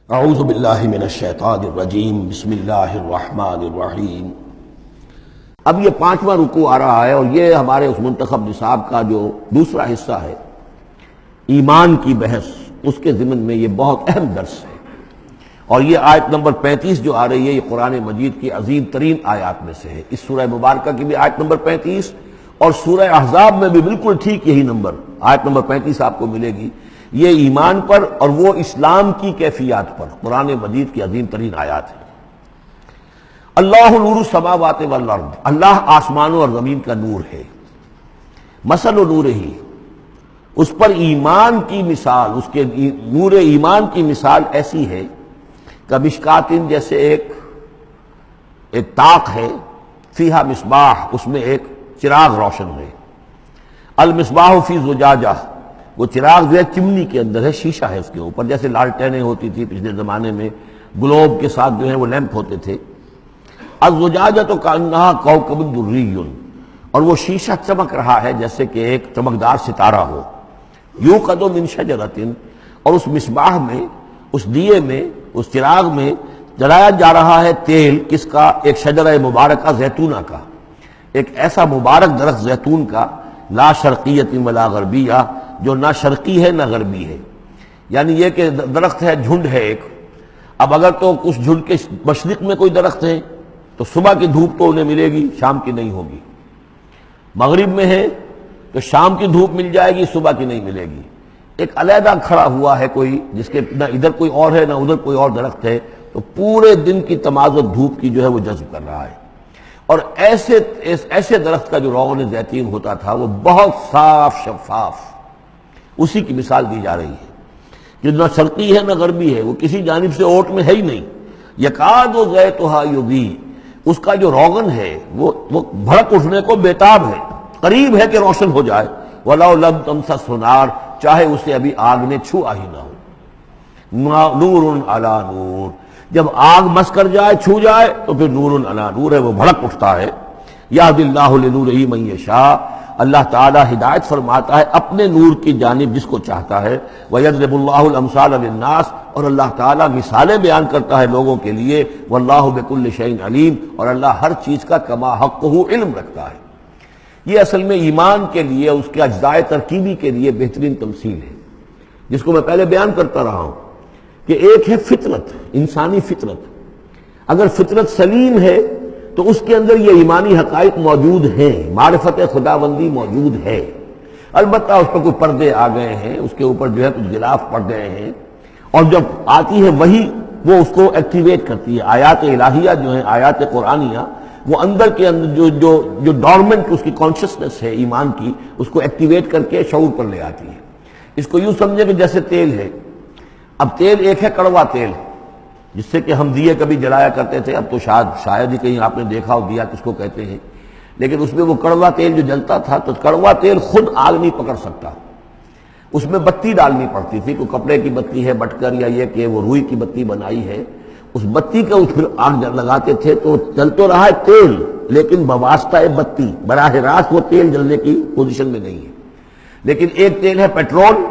اعوذ باللہ من الشیطان الرجیم بسم اللہ الرحمن الرحیم۔ اب یہ 5واں رکوع آ رہا ہے اور یہ ہمارے اس منتخب نصاب کا جو دوسرا حصہ ہے ایمان کی بحث، اس کے ضمن میں یہ بہت اہم درس ہے۔ اور یہ آیت نمبر 35 جو آ رہی ہے یہ قرآن مجید کی عظیم ترین آیات میں سے ہے۔ اس سورہ مبارکہ کی بھی آیت نمبر 35 اور سورہ احزاب میں بھی بالکل ٹھیک یہی نمبر آیت نمبر 35 آپ کو ملے گی۔ یہ ایمان پر اور وہ اسلام کی کیفیات پر قرآن مجید کی عظیم ترین آیات ہے۔ اللہ نور السماوات والارض، اللہ آسمانوں اور زمین کا نور ہے۔ مثل نور ہی، اس پر ایمان کی مثال، اس کے نور ایمان کی مثال ایسی ہے کمشکاتن، جیسے ایک طاق ہے، فیہا مصباح، اس میں ایک چراغ روشن ہے۔ المصباح فی زجاجہ، وہ چراغ جو ہے چمنی کے اندر ہے، شیشہ ہے اس کے اوپر، جیسے لالٹینیں ہوتی تھی پچھلے زمانے میں، گلوب کے ساتھ جو ہے وہ لیمپ ہوتے تھے۔ الزجاجہ تو کانہا کوکب دری، اور وہ شیشہ چمک رہا ہے جیسے کہ ایک چمکدار ستارہ ہو۔ یوقد من شجرۃ، اور اس مصباح میں، اس دیے میں، اس چراغ میں جلایا جا رہا ہے تیل، کس کا؟ ایک شجرہ مبارکہ زیتونہ کا، ایک ایسا مبارک درخت زیتون کا، لا شرقیت ولا غربیہ، جو نہ شرقی ہے نہ غربی ہے۔ یعنی یہ کہ درخت ہے، جھنڈ ہے ایک۔ اب اگر تو اس جھنڈ کے مشرق میں کوئی درخت ہے تو صبح کی دھوپ تو انہیں ملے گی، شام کی نہیں ہوگی۔ مغرب میں ہے تو شام کی دھوپ مل جائے گی، صبح کی نہیں ملے گی۔ ایک علیحدہ کھڑا ہوا ہے کوئی، جس کے نہ ادھر کوئی اور ہے نہ ادھر کوئی اور درخت ہے، تو پورے دن کی تمازت دھوپ کی جو ہے وہ جذب کر رہا ہے۔ اور ایسے درخت کا جو روغن زیتون ہوتا تھا وہ بہت صاف شفاف، اسی کی مثال دی جا رہی ہے کہ نہ شرقی ہے نہ غربی ہے، وہ کسی جانب سے اوٹ میں ہے ہی نہیں۔ یکاد زیتھا یضیء، اس کا جو روغن ہے وہ بھڑک اٹھنے کو بیتاب ہے، قریب ہے کہ روشن ہو جائے۔ وَلَوْ لَمْ تَمْسَسْهُ نَارٌ، چاہے اسے ابھی آگ نے چھوا ہی نہ ہو۔ نور علی نور، جب آگ مس کر جائے، چھو جائے تو پھر نور علی نور ہے، وہ بھڑک اٹھتا ہے۔ یہدی اللہ لنورہ من یشاء، اللہ تعالیٰ ہدایت فرماتا ہے اپنے نور کی جانب جس کو چاہتا ہے۔ وَيَضْرِبُ اللَّهُ الْأَمْثَالَ لِلنَّاسِ، اور اللہ تعالیٰ مثالیں بیان کرتا ہے لوگوں کے لیے۔ وَاللَّهُ بِكُلِّ شَيْءٍ عَلِيمٌ، اور اللہ ہر چیز کا کما حقہ علم رکھتا ہے۔ یہ اصل میں ایمان کے لیے، اس کے اجزاء ترکیبی کے لیے بہترین تمثیل ہے، جس کو میں پہلے بیان کرتا رہا ہوں کہ ایک ہے فطرت، انسانی فطرت۔ اگر فطرت سلیم ہے تو اس کے اندر یہ ایمانی حقائق موجود ہیں، معرفت خداوندی موجود ہے۔ البتہ اس پر کوئی پردے آ گئے ہیں، اس کے اوپر جو ہے کچھ غلاف پڑ گئے ہیں، اور جب آتی ہے وہی وہ اس کو ایکٹیویٹ کرتی ہے۔ آیات الہیہ جو ہیں، آیات قرآنیہ، وہ اندر کے اندر جو ڈورمنٹ اس کی کانشسنس ہے ایمان کی، اس کو ایکٹیویٹ کر کے شعور پر لے آتی ہے۔ اس کو یوں سمجھے کہ جیسے تیل ہے۔ اب تیل ایک ہے کڑوا تیل، جس سے کہ ہم دیے کبھی جلایا کرتے تھے، اب تو شاید ہی کہیں آپ نے دیکھا ہو دیا کس کو کہتے ہیں، لیکن اس میں وہ کڑوا تیل جو جلتا تھا، تو کڑوا تیل خود آگ نہیں پکڑ سکتا، اس میں بتی ڈالنی پڑتی تھی، کوئی کپڑے کی بتی ہے بٹکر، یا یہ کہ وہ روئی کی بتی بنائی ہے، اس بتی کا پھر آگ لگاتے تھے تو جل تو رہا ہے تیل، لیکن بواسطہ بتی، براہ راست وہ تیل جلنے کی پوزیشن میں نہیں ہے۔ لیکن ایک تیل ہے پیٹرول،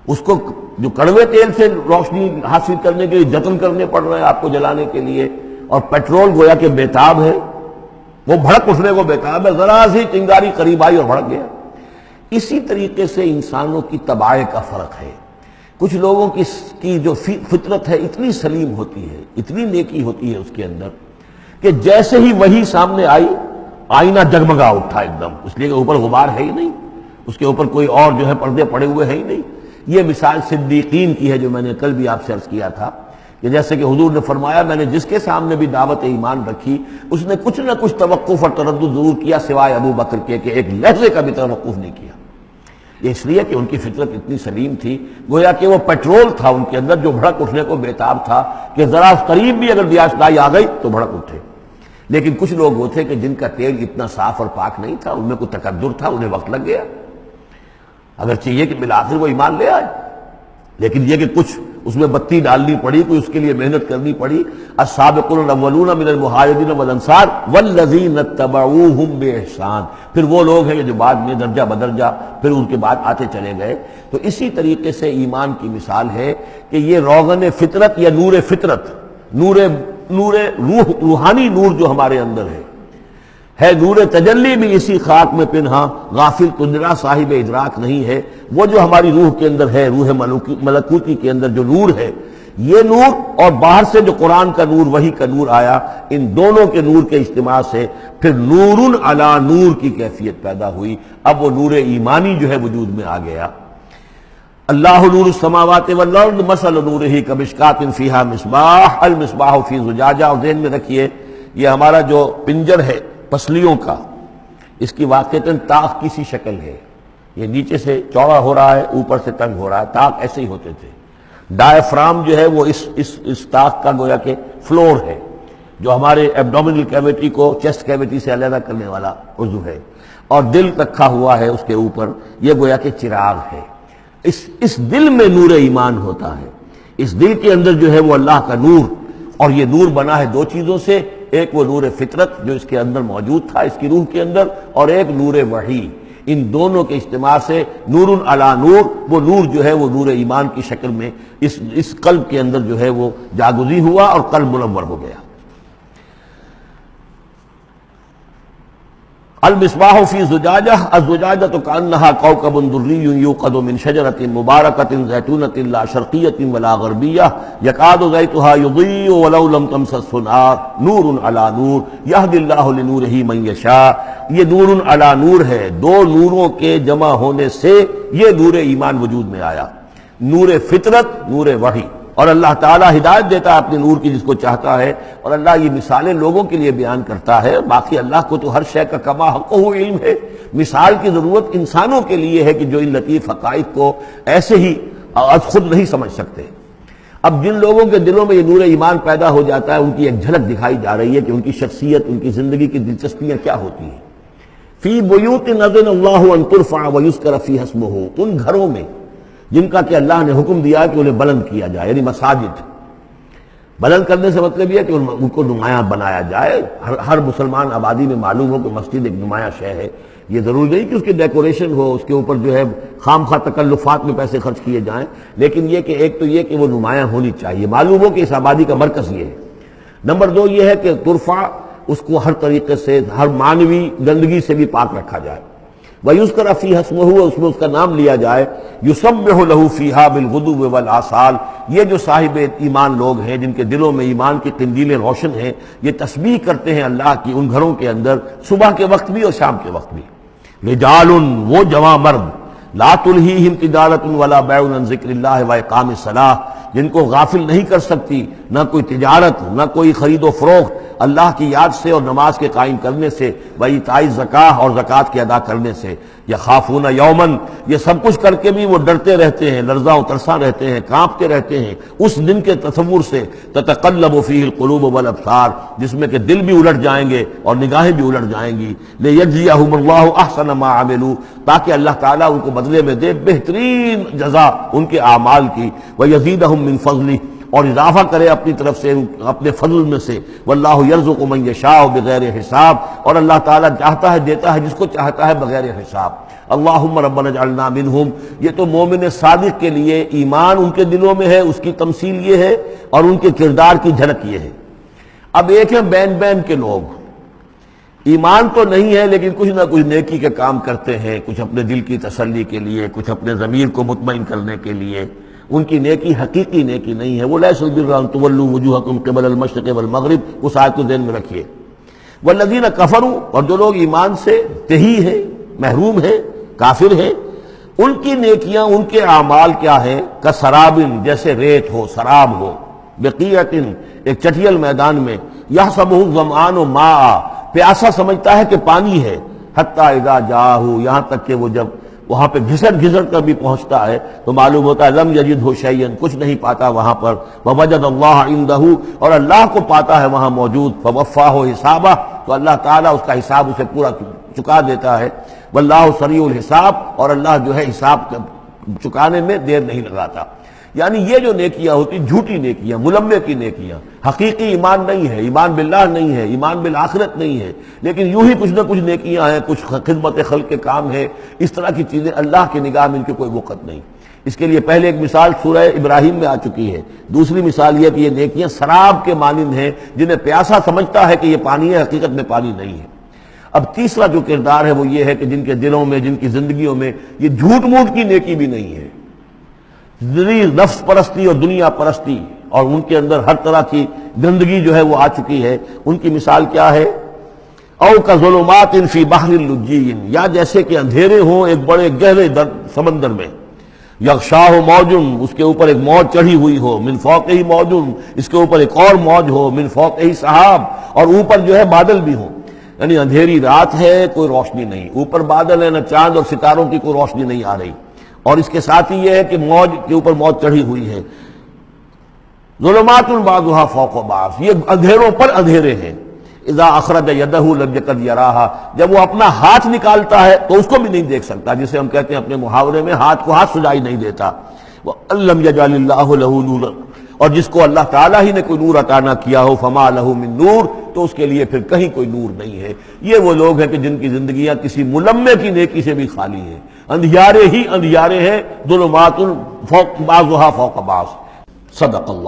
اس کو جو کڑوے تیل سے روشنی حاصل کرنے کے لیے جتن کرنے پڑ رہے ہیں آپ کو جلانے کے لیے، اور پیٹرول گویا کہ بیتاب ہے، وہ بھڑک اٹھنے کو بیتاب ہے، ذرا سی چنگاری قریب آئی اور بھڑک گیا۔ اسی طریقے سے انسانوں کی طباع کا فرق ہے۔ کچھ لوگوں کی جو فطرت ہے اتنی سلیم ہوتی ہے، اتنی نیکی ہوتی ہے اس کے اندر، کہ جیسے ہی وہی سامنے آئی، آئینہ جگمگا اٹھا ایک دم، اس لیے کہ اوپر غبار ہے ہی نہیں، اس کے اوپر کوئی اور جو ہے پردے پڑے ہوئے ہیں ہی نہیں۔ یہ مثال صدیقین کی ہے، جو میں نے کل بھی آپ سے عرض کیا تھا کہ جیسے کہ حضور نے فرمایا، میں نے جس کے سامنے بھی دعوت ایمان رکھی، اس نے کچھ نہ کچھ توقف اور تردد ضرور کیا، سوائے ابو بکر کے، کہ ایک لحظے کا بھی توقف نہیں کیا۔ یہ اس لیے کہ ان کی فطرت اتنی سلیم تھی، گویا کہ وہ پیٹرول تھا ان کے اندر، جو بھڑک اٹھنے کو بیتاب تھا، کہ ذرا قریب بھی اگر دیاسدائی آ گئی تو بھڑک اٹھے۔ لیکن کچھ لوگ وہ تھے کہ جن کا تیل اتنا صاف اور پاک نہیں تھا، ان میں کوئی تکدر تھا، انہیں وقت لگ گیا، اگر چاہیے کہ بالآخر وہ ایمان لے آئے، لیکن یہ کہ کچھ اس میں بتی ڈالنی پڑی، کوئی اس کے لیے محنت کرنی پڑی۔ السابقون الاولون من المہاجرین والانصار والذین اتبعوہم بإحسان، پھر وہ لوگ ہیں جو بعد میں درجہ بدرجہ پھر ان کے بعد آتے چلے گئے۔ تو اسی طریقے سے ایمان کی مثال ہے کہ یہ روغن فطرت یا نور فطرت، نور روح، روحانی نور جو ہمارے اندر ہے نور تجلی بھی اسی خاک میں پنہاں، غافل تجرا صاحب ادراک نہیں ہے۔ وہ جو ہماری روح کے اندر ہے، روح ملکوتی کے اندر جو نور ہے، یہ نور اور باہر سے جو قرآن کا نور، وحی کا نور آیا، ان دونوں کے نور کے اجتماع سے پھر نور علی نور کی کیفیت پیدا ہوئی۔ اب وہ نور ایمانی جو ہے وجود میں آ گیا۔ اللہ نور السماوات والارض مثل نورہ کمشکاۃ فیہا مصباح المصباح فی زجاجہ۔ اور ذہن میں رکھیے یہ ہمارا جو پنجر ہے پسلیوں کا، اس کی واقعتاً طاق کی سی شکل ہے، یہ نیچے سے چوڑا ہو رہا ہے، اوپر سے تنگ ہو رہا ہے، طاق ایسے ہی ہوتے تھے۔ ڈائفرام جو ہے وہ اس طاق کا گویا کہ فلور ہے، جو ہمارے ایبڈومینل کیویٹی کو چیسٹ کیویٹی سے علیحدہ کرنے والا عضو ہے، اور دل رکھا ہوا ہے اس کے اوپر، یہ گویا کہ چراغ ہے۔ اس دل میں نور ایمان ہوتا ہے، اس دل کے اندر جو ہے وہ اللہ کا نور، اور یہ نور بنا ہے دو چیزوں سے، ایک وہ نور فطرت جو اس کے اندر موجود تھا، اس کی روح کے اندر، اور ایک نور وحی۔ ان دونوں کے اجتماع سے نور علی نور، وہ نور جو ہے وہ نور ایمان کی شکل میں اس قلب کے اندر جو ہے وہ جاگزی ہوا اور قلب منور ہو گیا۔ المصباح فی زجاجہ، الزجاجہ کأنہا کوکب دری یوقد من شجرۃ مبارکۃ زیتونۃ لا شرقیۃ ولا غربیہ یکاد زیتها یضیء ولو لم تمسسہ نار نور علی نور یہدی اللہ لنورہ من یشاء۔ یہ نور علی نور ہے، دو نوروں کے جمع ہونے سے یہ نور ایمان وجود میں آیا، نور فطرت، نور وحی۔ اور اللہ تعالیٰ ہدایت دیتا ہے اپنے نور کی جس کو چاہتا ہے، اور اللہ یہ مثالیں لوگوں کے لیے بیان کرتا ہے۔ باقی اللہ کو تو ہر شے کا کما حقہ علم ہے، مثال کی ضرورت انسانوں کے لیے ہے کہ جو ان لطیف حقائق کو ایسے ہی خود نہیں سمجھ سکتے۔ اب جن لوگوں کے دلوں میں یہ نور ایمان پیدا ہو جاتا ہے، ان کی ایک جھلک دکھائی جا رہی ہے کہ ان کی شخصیت، ان کی زندگی کی دلچسپیاں کیا ہوتی ہیں۔ فی بیوت اذن اللہ ان ترفع ویذکر فیہا اسمہ، ان گھروں میں جن کا کہ اللہ نے حکم دیا کہ انہیں بلند کیا جائے، یعنی مساجد۔ بلند کرنے سے مطلب یہ ہے کہ ان کو نمایاں بنایا جائے۔ ہر مسلمان آبادی میں معلوم ہو کہ مسجد ایک نمایاں شے ہے، یہ ضروری نہیں کہ اس کی ڈیکوریشن ہو، اس کے اوپر جو ہے خام خواہ تکلفات میں پیسے خرچ کیے جائیں، لیکن یہ کہ ایک تو یہ کہ وہ نمایاں ہونی چاہیے، معلوم ہو کہ اس آبادی کا مرکز یہ ہے۔ نمبر دو یہ ہے کہ ترفع، اس کو ہر طریقے سے، ہر معنوی گندگی سے بھی پاک رکھا جائے۔ وَيُذْكَرَ فِيهَا اسْمُهُ، اس میں اس کا نام لیا جائے۔ يُسَبِّحُ لَهُ فِيهَا بِالْغُدُوِّ وَالْآصَالِ، یہ جو صاحب ایمان لوگ ہیں جن کے دلوں میں ایمان کی قندیلیں روشن ہیں، یہ تسبیح کرتے ہیں اللہ کی ان گھروں کے اندر، صبح کے وقت بھی اور شام کے وقت بھی۔ رجال، وہ جواں مرد، لا تلہیہم تجارت ولا بیع عن ذکر اللہ واقام الصلاۃ، جن کو غافل نہیں کر سکتی نہ کوئی تجارت، نہ کوئی خرید و فروخت اللہ کی یاد سے اور نماز کے قائم کرنے سے، وایتاء الزکاۃ اور زکوٰۃ کے ادا کرنے سے۔ یخافون یومن، یہ سب کچھ کر کے بھی وہ ڈرتے رہتے ہیں، لرزاں و ترساں رہتے ہیں، کانپتے رہتے ہیں اس دن کے تصور سے، تتقلب فیہ القلوب والابصار، جس میں کہ دل بھی الٹ جائیں گے اور نگاہیں بھی الٹ جائیں گی۔ لیجزیہم اللہ احسن ما عملوا، تاکہ اللہ تعالیٰ ان کو بدلے میں دے بہترین جزا ان کے اعمال کی، ویزیدہم من فضلہ، اور اضافہ کرے اپنی طرف سے اپنے فضل میں سے۔ واللہ یرزق من یشاء بغیر حساب، اور اللہ تعالیٰ چاہتا ہے دیتا ہے جس کو چاہتا ہے بغیر حساب۔ اللہم ربنا اجعلنا منہم، یہ تو مومن صادق کے لیے ایمان ان کے دلوں میں ہے، اس کی تمثیل یہ ہے، اور ان کے کردار کی جھلک یہ ہے۔ اب ایک ہے بین بین کے لوگ، ایمان تو نہیں ہے لیکن کچھ نہ کچھ نیکی کے کام کرتے ہیں، کچھ اپنے دل کی تسلی کے لیے، کچھ اپنے ضمیر کو مطمئن کرنے کے لیے۔ ان کی نیکی حقیقی نیکی نہیں ہے۔ وہ لیس البر ان تولوا وجوہکم قبل المشرق والمغرب، اس آیت کو ذہن میں رکھیے۔ والذین کفروا، اور جو لوگ ایمان سے تہی ہیں، محروم ہیں، کافر ہیں، ان کی نیکیاں، ان کے اعمال کیا ہیں؟ کسراب، جیسے ریت ہو، سراب ہو، بقیعۃ، ایک چٹیل میدان میں، یحسبہ الظمآن ماء، پیاسا سمجھتا ہے کہ پانی ہے، حتی اذا جاءہ، یہاں تک کہ وہ جب وہاں پہ گھسٹ گھسٹ کر بھی پہنچتا ہے تو معلوم ہوتا ہے لم یجدہ شیئا، کچھ نہیں پاتا وہاں پر، ووجد اللہ عندہ، اور اللہ کو پاتا ہے وہاں موجود، فوفاہ حسابہ، تو اللہ تعالیٰ اس کا حساب اسے پورا چکا دیتا ہے۔ واللہ سریع الحساب، اور اللہ جو ہے حساب چکانے میں دیر نہیں لگاتا۔ یعنی یہ جو نیکیاں ہوتی جھوٹی نیکیاں، ملمے کی نیکیاں، حقیقی ایمان نہیں ہے، ایمان باللہ نہیں ہے، ایمان بالآخرت نہیں ہے، لیکن یوں ہی کچھ نہ کچھ نیکیاں ہیں، کچھ خدمت خلق کے کام ہے، اس طرح کی چیزیں اللہ کی نگاہ میں ان کی کوئی وقت نہیں۔ اس کے لیے پہلے ایک مثال سورہ ابراہیم میں آ چکی ہے، دوسری مثال یہ کہ یہ نیکیاں سراب کے مانند ہیں، جنہیں پیاسا سمجھتا ہے کہ یہ پانی ہے، حقیقت میں پانی نہیں ہے۔ اب تیسرا جو کردار ہے وہ یہ ہے کہ جن کے دلوں میں، جن کی زندگیوں میں یہ جھوٹ موٹ کی نیکی بھی نہیں ہے، نفس پرستی اور دنیا پرستی، اور ان کے اندر ہر طرح کی گندگی جو ہے وہ آ چکی ہے، ان کی مثال کیا ہے؟ او کظلمات فی بحر اللجی، یا جیسے کہ اندھیرے ہوں ایک بڑے گہرے سمندر میں، یغشاہ موج، اس کے اوپر ایک موج چڑھی ہوئی ہو، من فوقہ موج، اس کے اوپر ایک اور موج ہو، من فوقہ سحاب، اور اوپر جو ہے بادل بھی ہوں، یعنی اندھیری رات ہے، کوئی روشنی نہیں، اوپر بادل ہے، نہ چاند اور ستاروں کی کوئی روشنی نہیں آ رہی، اور اس کے ساتھ ہی یہ ہے کہ موج کے اوپر موج چڑھی ہوئی ہے، ظلمات بعضها فوق بعض، یہ اندھیروں پر اندھیرے ہیں، اذا اخرج یدہ لم یکد یراہا، جب وہ اپنا ہاتھ نکالتا ہے تو اس کو بھی نہیں دیکھ سکتا، جسے ہم کہتے ہیں اپنے محاورے میں ہاتھ کو ہاتھ سجائی نہیں دیتا، وَأَلَّمْ يَجْعَلِ اللَّهُ لَهُ نُورًا، اور جس کو اللہ تعالیٰ ہی نے کوئی نور عطا نہ کیا ہو، فما لہ من نور، تو اس کے لیے پھر کہیں کوئی نور نہیں ہے۔ یہ وہ لوگ ہیں کہ جن کی زندگیاں کسی ملمے کی نیکی سے بھی خالی ہیں، اندھیارے ہی اندھیارے ہیں، ظلمات فوق بعضها فوق بعض۔ صدق اللہ۔